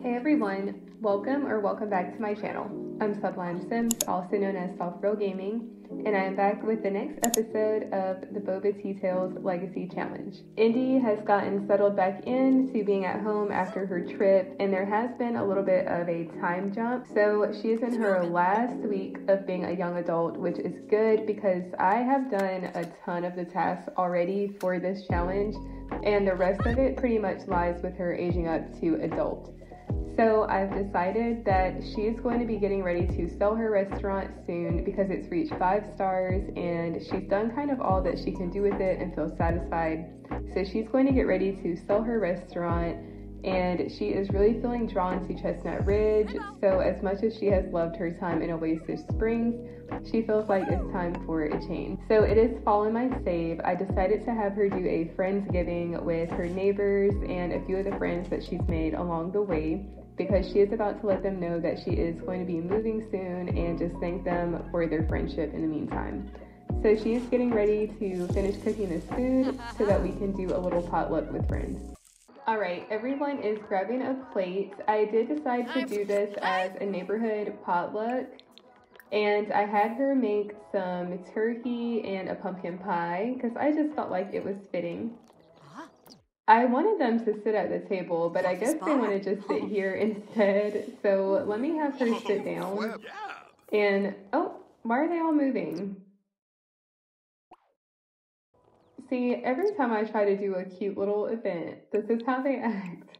Hey everyone, welcome back to my channel. I'm Sublime Sims, also known as Soft Real Gaming, and I am back with the next episode of the Boba Tea Tales Legacy Challenge. Indy has gotten settled back into being at home after her trip, and there has been a little bit of a time jump. So she is in her last week of being a young adult, which is good because I have done a ton of the tasks already for this challenge, and the rest of it pretty much lies with her aging up to adult. So I've decided that she's going to be getting ready to sell her restaurant soon because it's reached 5 stars and she's done kind of all that she can do with it and feels satisfied. So she's going to get ready to sell her restaurant, and she is really feeling drawn to Chestnut Ridge. So as much as she has loved her time in Oasis Springs, she feels like it's time for a change. So it is fall in my save. I decided to have her do a Friendsgiving with her neighbors and a few of the friends that she's made along the way, because she is about to let them know that she is going to be moving soon and just thank them for their friendship in the meantime. So she is getting ready to finish cooking this food so that we can do a little potluck with friends. Alright, everyone is grabbing a plate. I did decide to do this as a neighborhood potluck, and I had her make some turkey and a pumpkin pie because I just felt like it was fitting. I wanted them to sit at the table, but I guess they want to just sit here instead. So let me have her sit down. And, oh, why are they all moving? See, every time I try to do a cute little event, this is how they act.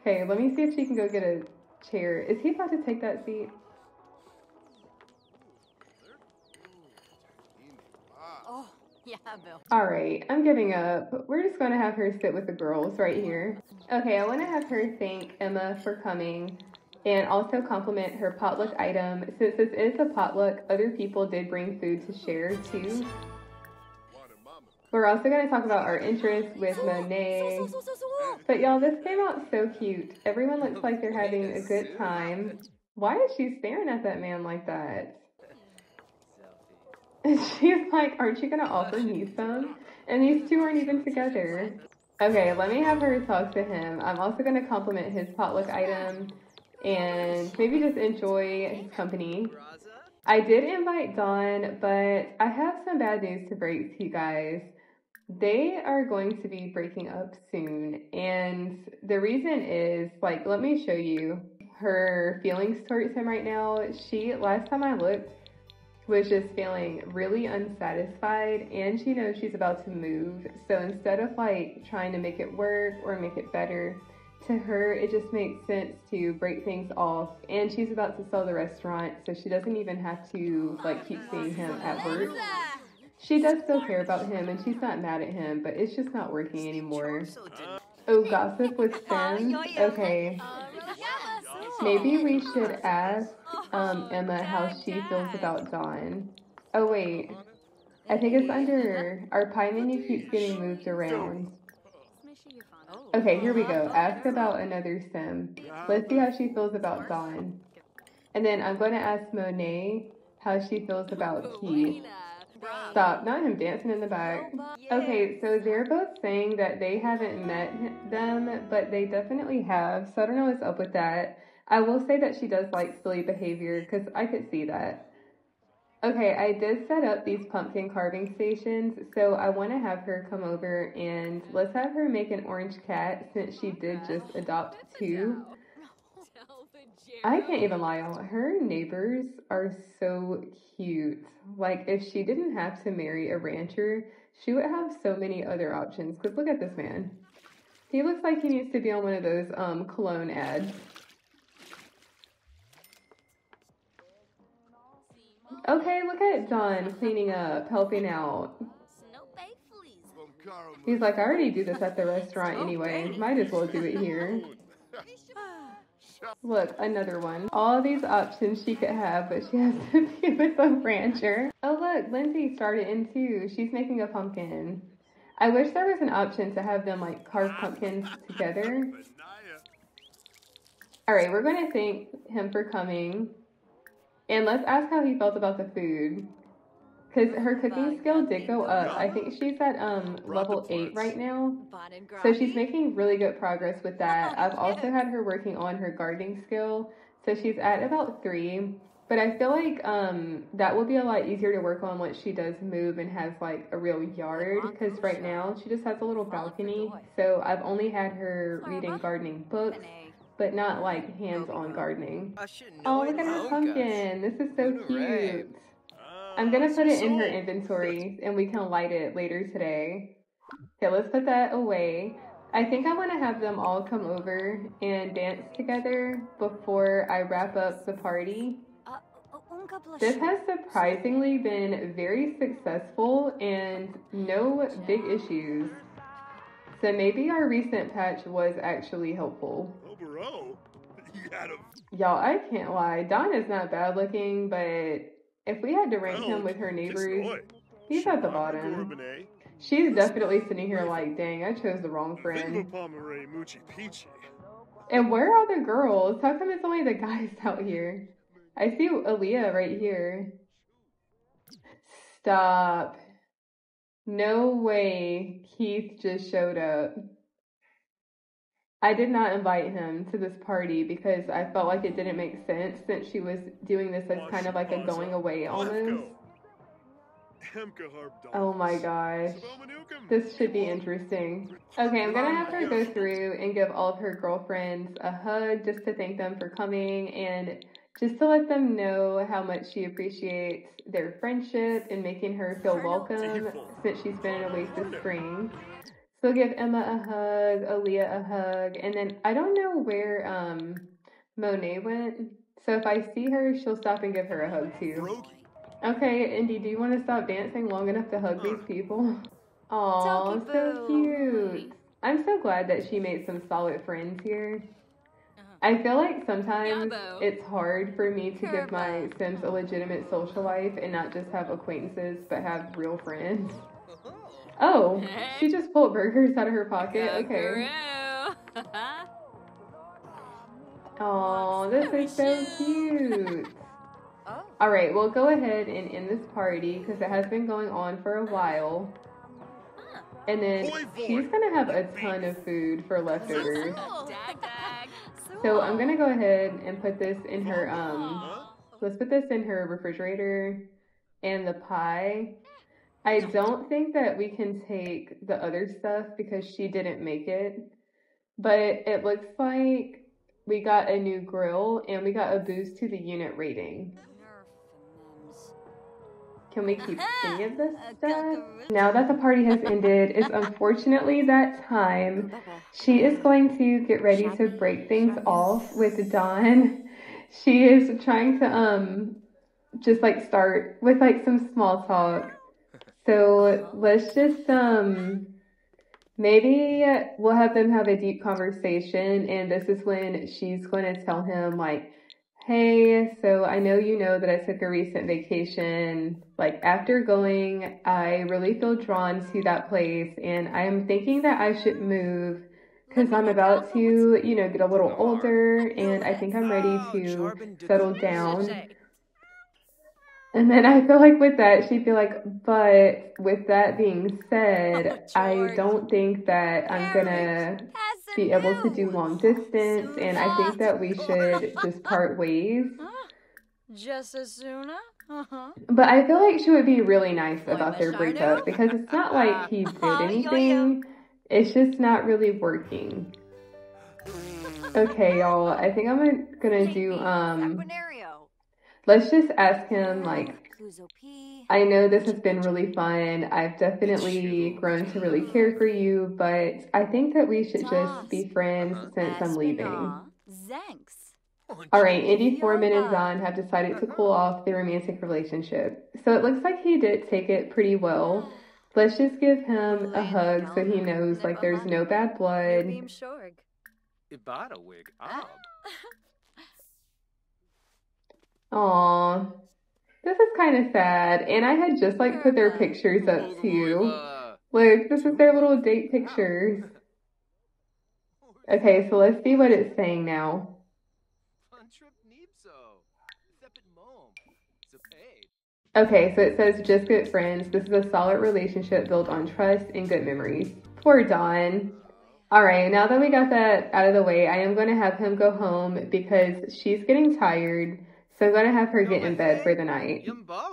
Okay, let me see if she can go get a chair. Is he about to take that seat? Alright, I'm giving up. We're just going to have her sit with the girls right here. Okay, I want to have her thank Emma for coming and also compliment her potluck item. Since this is a potluck, other people did bring food to share too. We're also going to talk about our interests with Monet. But y'all, this came out so cute. Everyone looks like they're having a good time. Why is she staring at that man like that? She's like, aren't you gonna offer me some? And these two aren't even together. Okay, let me have her talk to him. I'm also gonna compliment his potluck item and maybe just enjoy his company. I did invite Dawn, but I have some bad news to break to you guys. They are going to be breaking up soon, and the reason is, like, let me show you her feelings towards him right now. Last time I looked, was just feeling really unsatisfied, and she knows she's about to move. So instead of like trying to make it work or make it better, to her it just makes sense to break things off. And she's about to sell the restaurant, so she doesn't even have to like keep seeing him at work. She does still care about him and she's not mad at him, but it's just not working anymore. Oh, gossip with Sim? Okay. Maybe we should ask Emma how she feels about Dawn. Oh wait, I think it's under our pie menu keeps getting moved around. Okay, here we go. Ask about another Sim. Let's see how she feels about Dawn. And then I'm going to ask Monet how she feels about Keith. Stop, not him dancing in the back. Okay, so they're both saying that they haven't met them, but they definitely have. So I don't know what's up with that. I will say that she does like silly behavior because I could see that. Okay, I did set up these pumpkin carving stations, so I want to have her come over and let's have her make an orange cat since she did just adopt 2. I can't even lie, y'all. Her neighbors are so cute. Like, if she didn't have to marry a rancher, she would have so many other options. Because look at this man. He looks like he needs to be on one of those cologne ads. Okay, look at Don cleaning up, helping out. He's like, I already do this at the restaurant anyway. Might as well do it here. Look, another one. All these options she could have, but she has to be with a rancher. Oh look, Lindsay started in too. She's making a pumpkin. I wish there was an option to have them like carve pumpkins together. Alright, we're going to thank him for coming. And let's ask how he felt about the food. because her cooking skill did go up. I think she's at level 8 right now. So she's making really good progress with that. I've also had her working on her gardening skill. So she's at about 3. But I feel like that will be a lot easier to work on once she does move and has like a real yard. Because right now she just has a little balcony. So I've only had her reading gardening books, but not like hands-on gardening. Oh, look at her pumpkin. This is so cute. I'm gonna put it in her inventory and we can light it later today. Okay, let's put that away. I think I want to have them all come over and dance together before I wrap up the party. This has surprisingly been very successful and no big issues. So maybe our recent patch was actually helpful. Y'all, I can't lie. Don is not bad looking, but if we had to rank him with her neighbors, he's at the bottom. She's definitely sitting here like, dang, I chose the wrong friend. And where are the girls? How come it's only the guys out here? I see Aaliyah right here. Stop. No way Keith just showed up. I did not invite him to this party because I felt like it didn't make sense since she was doing this as kind of like a going away almost. Oh my gosh. This should be interesting. Okay, I'm gonna have her go through and give all of her girlfriends a hug just to thank them for coming and just to let them know how much she appreciates their friendship and making her feel welcome since she's been in Oasis Springs. So give Emma a hug, Aaliyah a hug, and then I don't know where Monet went. So if I see her, she'll stop and give her a hug too. Okay, Indy, do you want to stop dancing long enough to hug these people? Aw, so cute. I'm so glad that she made some solid friends here. I feel like sometimes it's hard for me to give my Sims a legitimate social life and not just have acquaintances, but have real friends. Oh, she just pulled burgers out of her pocket. Okay. Oh, this is so cute. All right, we'll go ahead and end this party because it has been going on for a while. And then she's going to have a ton of food for leftovers. So I'm going to go ahead and put this in her, let's put this in her refrigerator and the pie. I don't think that we can take the other stuff because she didn't make it, but it looks like we got a new grill and we got a boost to the unit rating. Can we keep any of this stuff? Now that the party has ended, it's unfortunately that time. She is going to get ready to break things off with Dawn. She is trying to just like start with like some small talk. So let's just maybe we'll have them have a deep conversation, and this is when she's going to tell him like, hey, so I know you know that I took a recent vacation. Like after going, I really feel drawn to that place and I'm thinking that I should move because I'm about to, you know, get a little older and I think I'm ready to settle down. And then I feel like with that, she'd be like, but with that being said, I don't think that I'm gonna be able to do long distance, and I think that we should just part ways. Just as soon, But I feel like she would be really nice about their breakup because it's not like he did anything. It's just not really working. Okay, y'all, I think I'm gonna do, let's just ask him, like, I know this has been really fun. I've definitely grown to really care for you, but I think that we should just be friends since I'm leaving. All right, Indy, Foreman, and Zahn have decided to cool off their romantic relationship. So it looks like he did take it pretty well. Let's just give him a hug so he knows, like, there's no bad blood. Aww. This is kind of sad. And I had just, like, put their pictures up, too. Look, this is their little date pictures. Okay, so let's see what it's saying now. Okay, so it says just good friends. This is a solid relationship built on trust and good memories. Poor Dawn. All right, now that we got that out of the way, I am going to have him go home because she's getting tired. So I'm going to have her get in bed for the night.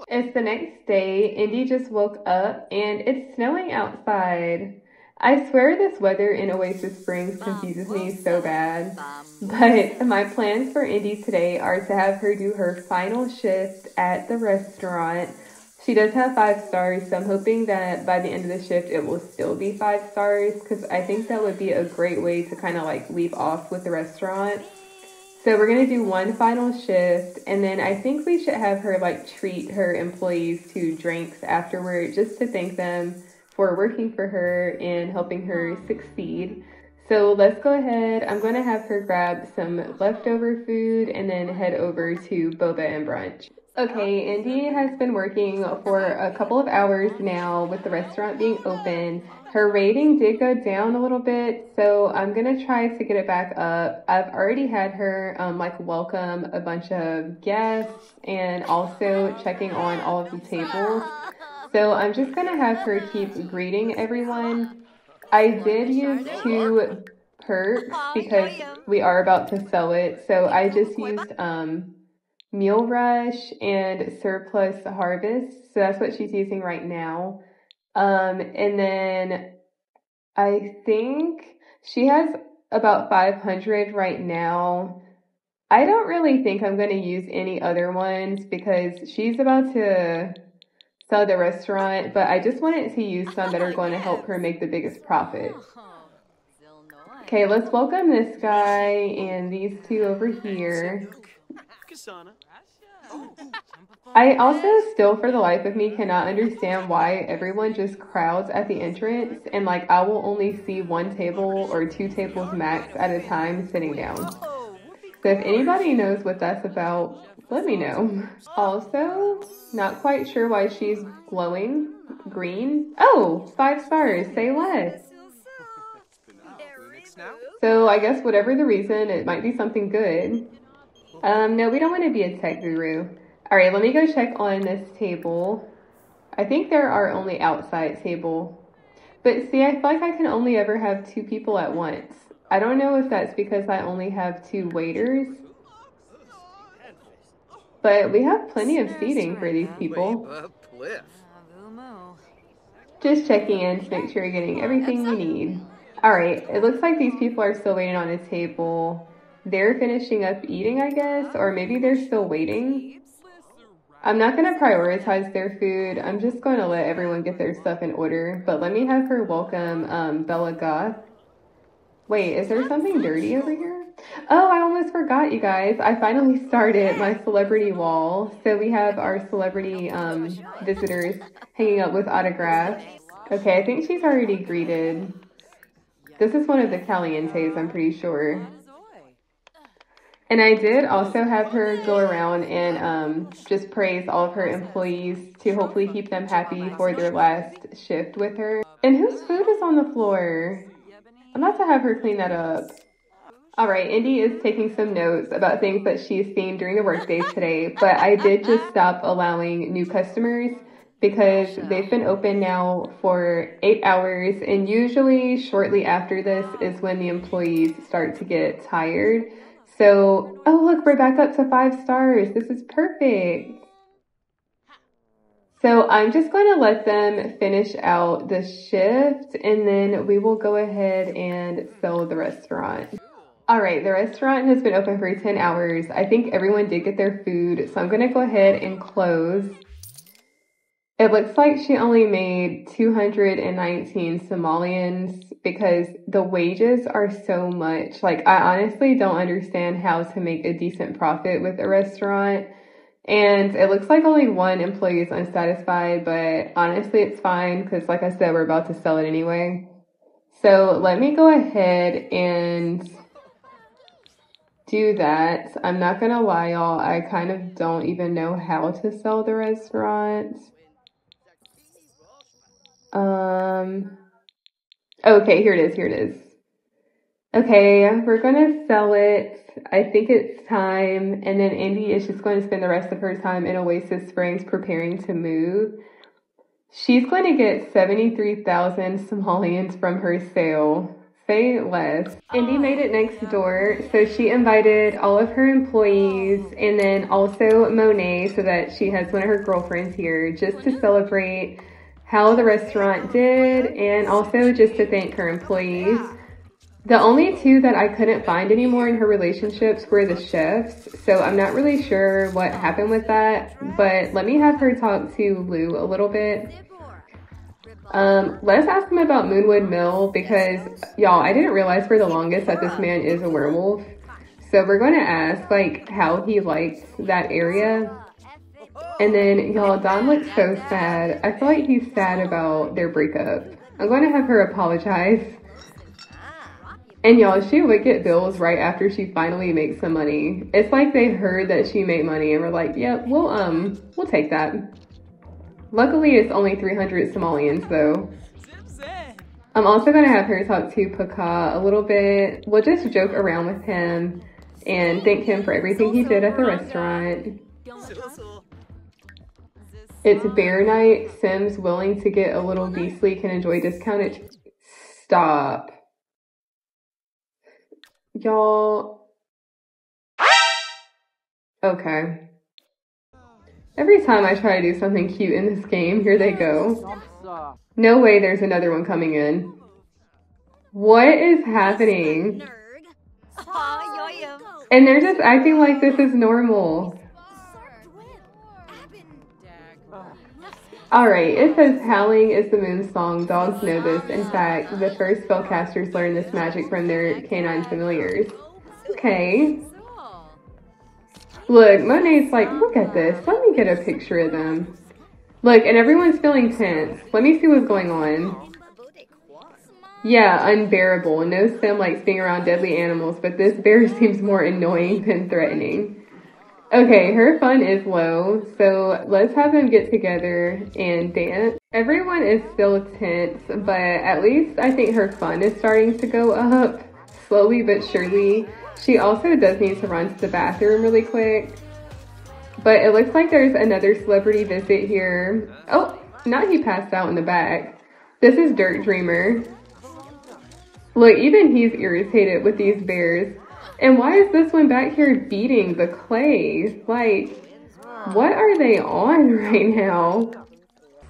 It's the next day. Indy just woke up and it's snowing outside. I swear this weather in Oasis Springs confuses me so bad. But my plans for Indy today are to have her do her final shift at the restaurant. She does have 5 stars, so I'm hoping that by the end of the shift it will still be 5 stars because I think that would be a great way to kind of like leave off with the restaurant. So we're going to do one final shift, and then I think we should have her like treat her employees to drinks afterward just to thank them for working for her and helping her succeed. So let's go ahead. I'm going to have her grab some leftover food and then head over to Boba and brunch. Okay, Indy has been working for a couple of hours now with the restaurant being open. Her rating did go down a little bit, so I'm gonna try to get it back up. I've already had her like welcome a bunch of guests and also checking on all of the tables. So I'm just gonna have her keep greeting everyone. I did use 2 perks because we are about to sell it. So I just used Meal Rush and Surplus Harvest. So that's what she's using right now. And then I think she has about 500 right now. I don't really think I'm going to use any other ones because she's about to sell the restaurant, but I just wanted to use some that are going to help her make the biggest profit. Okay, let's welcome this guy and these 2 over here. I also still, for the life of me, cannot understand why everyone just crowds at the entrance and like I will only see 1 table or 2 tables max at a time sitting down. So if anybody knows what that's about, let me know. Also, not quite sure why she's glowing green. Oh, 5 stars, say less. So I guess whatever the reason, it might be something good. No, we don't want to be a tech guru. All right, let me go check on this table. I think there are only outside table. But see, I feel like I can only ever have 2 people at once. I don't know if that's because I only have 2 waiters. But we have plenty of seating for these people. Just checking in to make sure you're getting everything you need. All right, it looks like these people are still waiting on a table. They're finishing up eating, I guess, or maybe they're still waiting. I'm not going to prioritize their food. I'm just going to let everyone get their stuff in order. But let me have her welcome Bella Goth. Wait, is there something dirty over here? Oh, I almost forgot, you guys. I finally started my celebrity wall. So we have our celebrity visitors hanging up with autographs. Okay, I think she's already greeted. This is one of the Calientes, I'm pretty sure. And I did also have her go around and just praise all of her employees to hopefully keep them happy for their last shift with her. And whose food is on the floor? I'm about to have her clean that up. All right, Indy is taking some notes about things that she's seen during the workday today, but I did just stop allowing new customers because they've been open now for 8 hours, and usually shortly after this is when the employees start to get tired. So, oh look, we're back up to 5 stars. This is perfect. So I'm just going to let them finish out the shift and then we will go ahead and sell the restaurant. All right, the restaurant has been open for 10 hours. I think everyone did get their food, so I'm going to go ahead and close. It looks like she only made 219 Somalians because the wages are so much. Like, I honestly don't understand how to make a decent profit with a restaurant. And it looks like only 1 employee is unsatisfied, but honestly, it's fine because, like I said, we're about to sell it anyway. So let me go ahead and do that. I'm not gonna lie, y'all. I kind of don't even know how to sell the restaurant. Okay, here it is. Okay, we're gonna sell it. I think it's time. And then Andy is just going to spend the rest of her time in Oasis Springs preparing to move. She's going to get 73,000 simoleons from her sale. Say less. Indy made it next door, so she invited all of her employees and then also Monet so that she has one of her girlfriends here just to celebrate how the restaurant did and also just to thank her employees. The only two that I couldn't find anymore in her relationships were the chefs, so I'm not really sure what happened with that, but let me have her talk to Lou a little bit. Let's ask him about Moonwood Mill because, y'all, I didn't realize for the longest that this man is a werewolf. So we're going to ask, like, how he liked that area. And then, y'all, Don looks so sad. I feel like he's sad about their breakup. I'm going to have her apologize. And y'all, she would get bills right after she finally makes some money. It's like they heard that she made money and were like, yep, we'll take that. Luckily, it's only 300 simoleons, though. I'm also going to have her talk to Paka a little bit. We'll just joke around with him and thank him for everything he did at the restaurant. It's bear night. Sims willing to get a little beastly can enjoy discounted. Stop. Y'all. Okay. Every time I try to do something cute in this game, here they go. No way there's another one coming in. What is happening? And they're just acting like this is normal. Alright, it says howling is the moon song. Dogs know this. In fact, the first spellcasters learned this magic from their canine familiars. Okay. Look, Monet's like, look at this. Let me get a picture of them. Look, and everyone's feeling tense. Let me see what's going on. Yeah, unbearable. No Sim likes being around deadly animals, but this bear seems more annoying than threatening. Okay, her fun is low, so let's have them get together and dance. Everyone is still tense, but at least I think her fun is starting to go up, slowly but surely. She also does need to run to the bathroom really quick. But it looks like there's another celebrity visit here. Oh, now he passed out in the back. This is Dirt Dreamer. Look, even he's irritated with these bears. And why is this one back here beating the clay? Like, what are they on right now?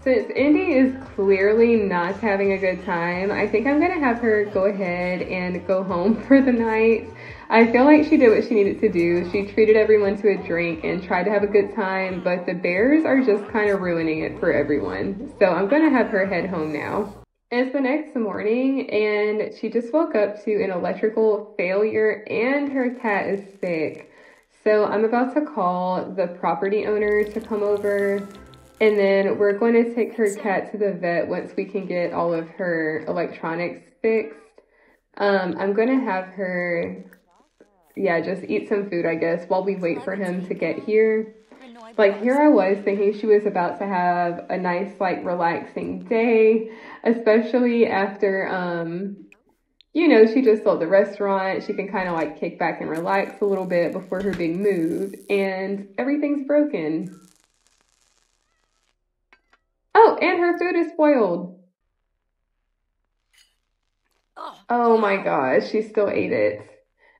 Since Indy is clearly not having a good time, I think I'm gonna have her go ahead and go home for the night. I feel like she did what she needed to do. She treated everyone to a drink and tried to have a good time, but the bears are just kind of ruining it for everyone. So I'm gonna have her head home now. It's the next morning and she just woke up to an electrical failure and her cat is sick. So I'm about to call the property owner to come over and then we're going to take her cat to the vet once we can get all of her electronics fixed. I'm going to have her, just eat some food, I guess, while we wait for him to get here. Like, here I was thinking she was about to have a nice, like, relaxing day, especially after, she just sold the restaurant. She can kind of, like, kick back and relax a little bit before her big move, and everything's broken. Oh, and her food is spoiled. Oh my gosh, she still ate it.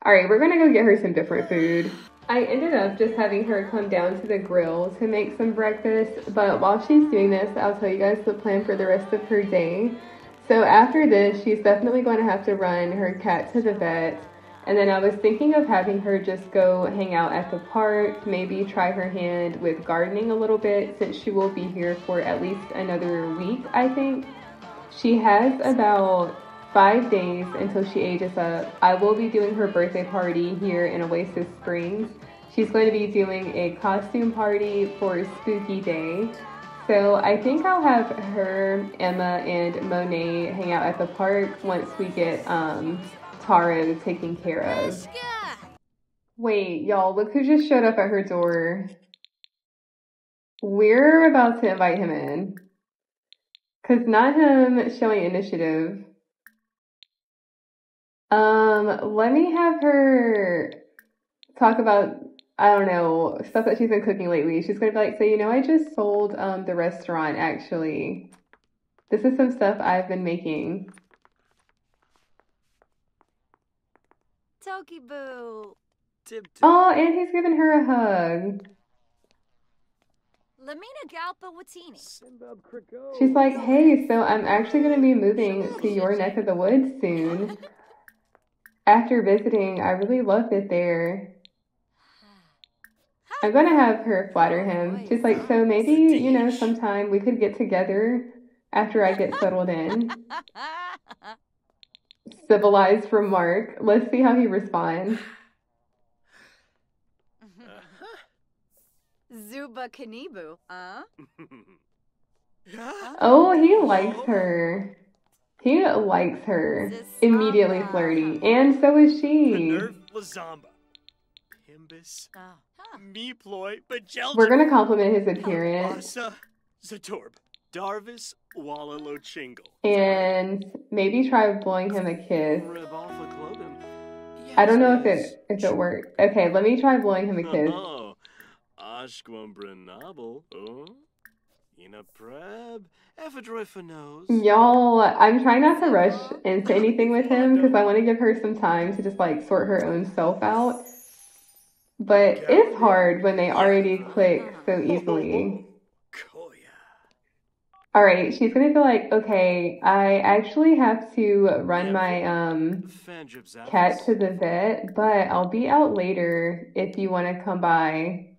All right, we're gonna go get her some different food. I ended up just having her come down to the grill to make some breakfast, but while she's doing this, I'll tell you guys the plan for the rest of her day. So after this, she's definitely going to have to run her cat to the vet, and then I was thinking of having her just go hang out at the park, maybe try her hand with gardening a little bit since she will be here for at least another week, I think. She has about 5 days until she ages up. I will be doing her birthday party here in Oasis Springs. She's going to be doing a costume party for Spooky Day. So I think I'll have her, Emma, and Monet hang out at the park once we get Taro taken care of. Wait, y'all, look who just showed up at her door. We're about to invite him in. Because not him showing initiative. Let me have her talk about, I don't know, stuff that she's been cooking lately. She's gonna be like, so I just sold the restaurant actually. This is some stuff I've been making. Toki boo. Oh, and he's giving her a hug. Lamina galpa watini. She's like, hey, so I'm actually gonna be moving to your neck of the woods soon. After visiting, I really loved it there. I'm gonna have her flatter him. She's like, so maybe, sometime we could get together after I get settled in. Civilized remark. Let's see how he responds. Zuba Kanibu, huh? Oh, he likes her. He likes her. Immediately flirty. And so is she. We're gonna compliment his appearance. And maybe try blowing him a kiss. I don't know if it worked. Okay, let me try blowing him a kiss. Y'all, I'm trying not to rush into anything with him because I want to give her some time to just like sort her own self out. But it's hard when they already click so easily. All right, she's gonna be like, okay, I actually have to run my cat to the vet, but I'll be out later if you want to come by.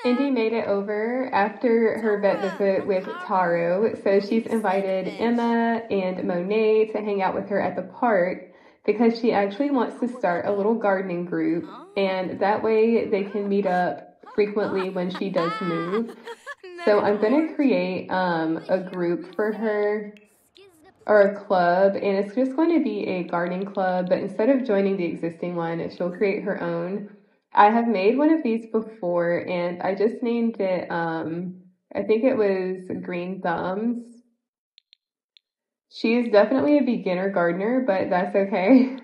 Indy made it over after her vet visit with Taro, so she's invited Emma and Monet to hang out with her at the park because she actually wants to start a little gardening group, and that way they can meet up frequently when she does move. So I'm going to create a group for her, or a club, and it's just going to be a gardening club, but instead of joining the existing one, she'll create her own. I have made one of these before, and I just named it, I think it was Green Thumbs. She's definitely a beginner gardener, but that's okay.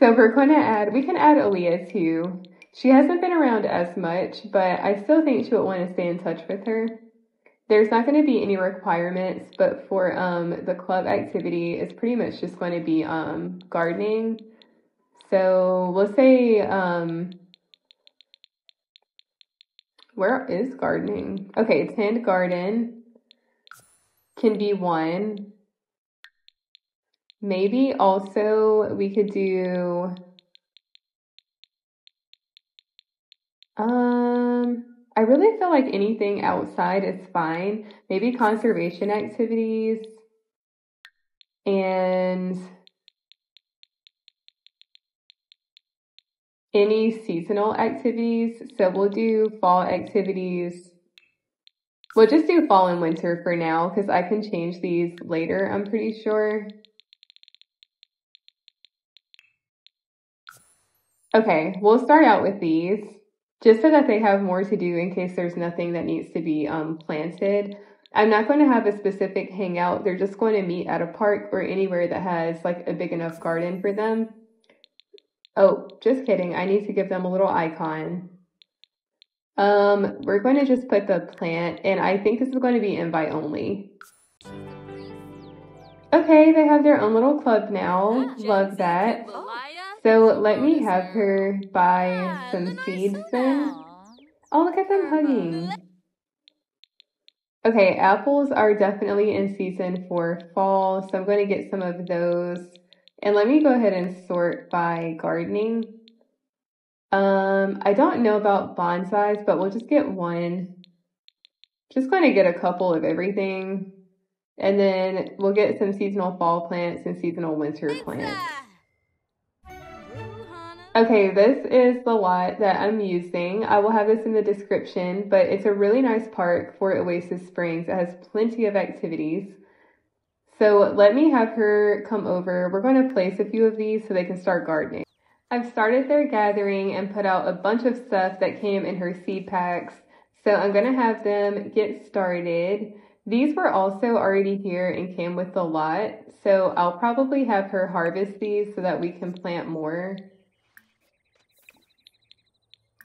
So we can add Aaliyah too. She hasn't been around as much, but I still think she would want to stay in touch with her. There's not going to be any requirements, but for the club activity, it's pretty much just going to be gardening. So we'll say, where is gardening? Okay, tend garden can be one. Maybe also we could do, I really feel like anything outside is fine. Maybe conservation activities and any seasonal activities. So we'll do fall activities. We'll just do fall and winter for now because I can change these later, I'm pretty sure. Okay, we'll start out with these just so that they have more to do in case there's nothing that needs to be planted. I'm not going to have a specific hangout. They're just going to meet at a park or anywhere that has like a big enough garden for them. Oh, just kidding. I need to give them a little icon. We're going to just put the plant, and I think this is going to be invite only. Okay, they have their own little club now. Love that. So let me have her buy some seeds then. Oh, look at them hugging. Okay, apples are definitely in season for fall, so I'm going to get some of those. And let me go ahead and sort by gardening. I don't know about bonsais, but we'll just get one. Just going to get a couple of everything. And then we'll get some seasonal fall plants and seasonal winter plants. Okay, this is the lot that I'm using. I will have this in the description, but it's a really nice park for Oasis Springs. It has plenty of activities. So let me have her come over. We're going to place a few of these so they can start gardening. I've started their gathering and put out a bunch of stuff that came in her seed packs. So I'm going to have them get started. These were also already here and came with the lot, so I'll probably have her harvest these so that we can plant more.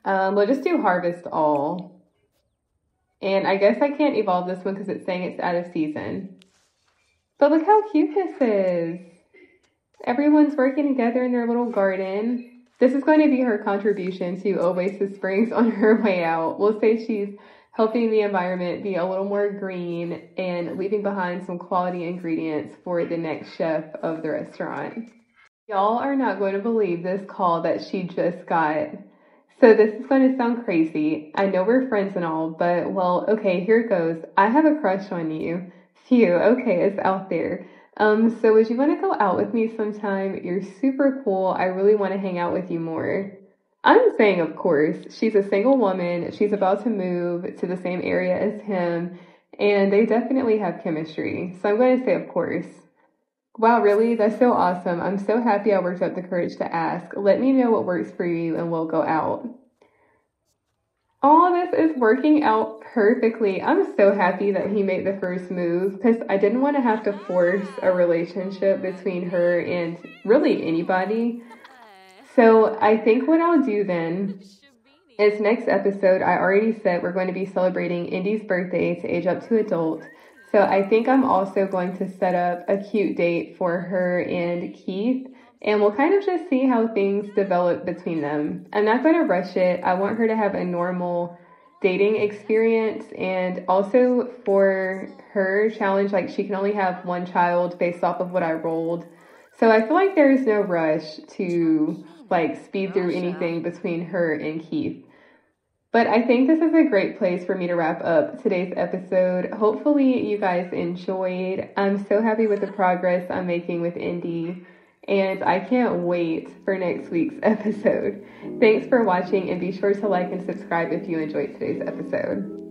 We'll just do harvest all. And I guess I can't evolve this one because it's saying it's out of season. But look how cute this is. Everyone's working together in their little garden. This is going to be her contribution to Oasis Springs on her way out. We'll say she's helping the environment be a little more green and leaving behind some quality ingredients for the next chef of the restaurant. Y'all are not going to believe this call that she just got. So this is going to sound crazy. I know we're friends and all, but well, okay, here it goes. I have a crush on you. Phew, okay, it's out there. So would you want to go out with me sometime? You're super cool. I really want to hang out with you more. I'm saying, of course. She's a single woman. She's about to move to the same area as him, and they definitely have chemistry. So I'm going to say, of course. Wow, really? That's so awesome. I'm so happy I worked up the courage to ask. Let me know what works for you and we'll go out. Oh, this is working out perfectly. I'm so happy that he made the first move because I didn't want to have to force a relationship between her and really anybody. So I think what I'll do then is next episode, I already said we're going to be celebrating Indy's birthday to age up to adult. So I think I'm also going to set up a cute date for her and Keith. And we'll kind of just see how things develop between them. I'm not going to rush it. I want her to have a normal dating experience. And also for her challenge, like she can only have one child based off of what I rolled. So I feel like there's no rush to like speed through anything between her and Keith. But I think this is a great place for me to wrap up today's episode. Hopefully you guys enjoyed. I'm so happy with the progress I'm making with Indy. And I can't wait for next week's episode. Thanks for watching and be sure to like and subscribe if you enjoyed today's episode.